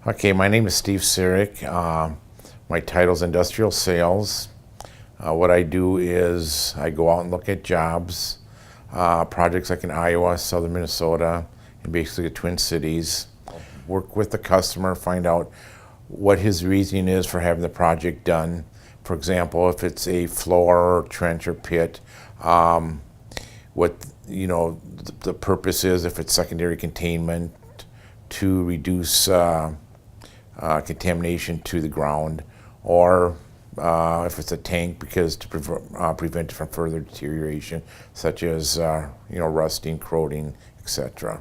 Okay, my name is Steve Sirek. My title is Industrial Sales. What I do is I go out and look at jobs, projects like in Iowa, southern Minnesota, and basically the Twin Cities. Work with the customer, find out what his reasoning is for having the project done. For example, if it's a floor, trench, or pit, what the purpose is, if it's secondary containment to reduce contamination to the ground, or if it's a tank because to prevent it from further deterioration, such as rusting, corroding, etc.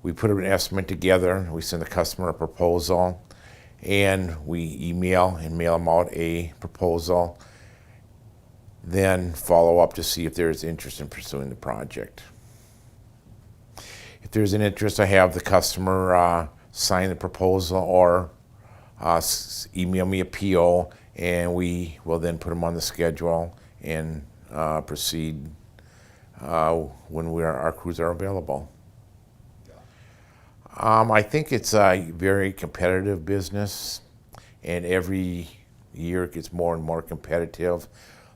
We put an estimate together. We send the customer a proposal, and we email and mail them out a proposal. Then follow up to see if there is interest in pursuing the project. If there's an interest, I have the customer sign the proposal or email me a PO, and we will then put them on the schedule and proceed when our crews are available. I think it's a very competitive business, and every year it gets more and more competitive.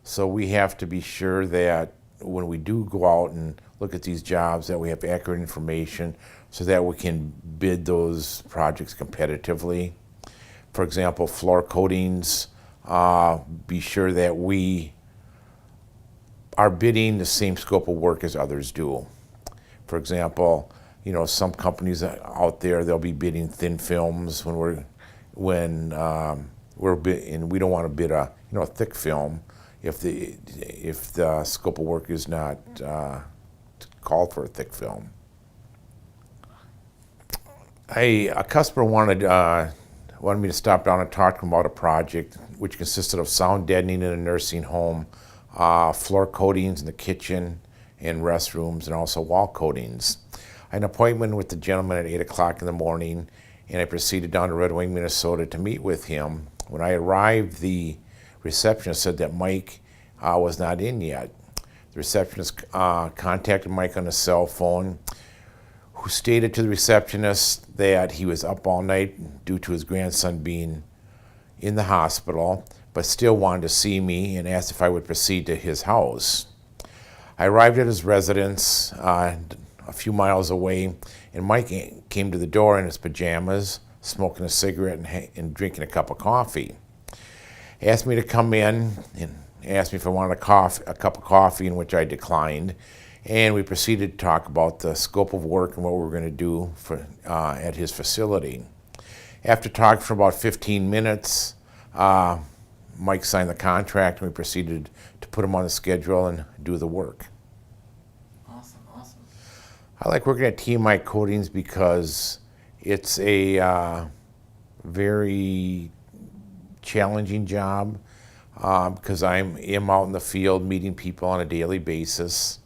So we have to be sure that when we do go out and look at these jobs, that we have accurate information so that we can bid those projects competitively. For example, floor coatings, be sure that we are bidding the same scope of work as others do. For example, some companies out there, they'll be bidding thin films when and we don't want to bid a thick film if the scope of work is not called for a thick film. A customer wanted me to stop down and talk to him about a project which consisted of sound deadening in a nursing home, floor coatings in the kitchen and restrooms, and also wall coatings. I had an appointment with the gentleman at 8 o'clock in the morning, and I proceeded down to Red Wing, Minnesota to meet with him. When I arrived, the receptionist said that Mike was not in yet. The receptionist contacted Mike on his cell phone, who stated to the receptionist that he was up all night due to his grandson being in the hospital, but still wanted to see me and asked if I would proceed to his house. I arrived at his residence a few miles away, and Mike came to the door in his pajamas, smoking a cigarette and drinking a cup of coffee. He asked me to come in and asked me if I wanted a cup of coffee, in which I declined. And we proceeded to talk about the scope of work and what we were going to do at his facility. After talking for about 15 minutes, Mike signed the contract, and we proceeded to put him on the schedule and do the work. Awesome. I like working at TMI Coatings because it's a very challenging job because I am out in the field meeting people on a daily basis.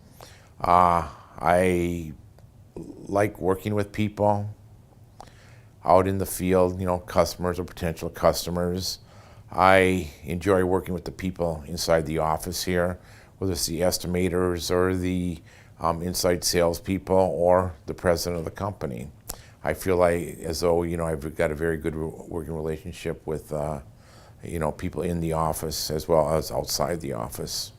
I like working with people out in the field, customers or potential customers. I enjoy working with the people inside the office here, whether it's the estimators or the inside salespeople or the president of the company. I feel as though I've got a very good working relationship with people in the office as well as outside the office.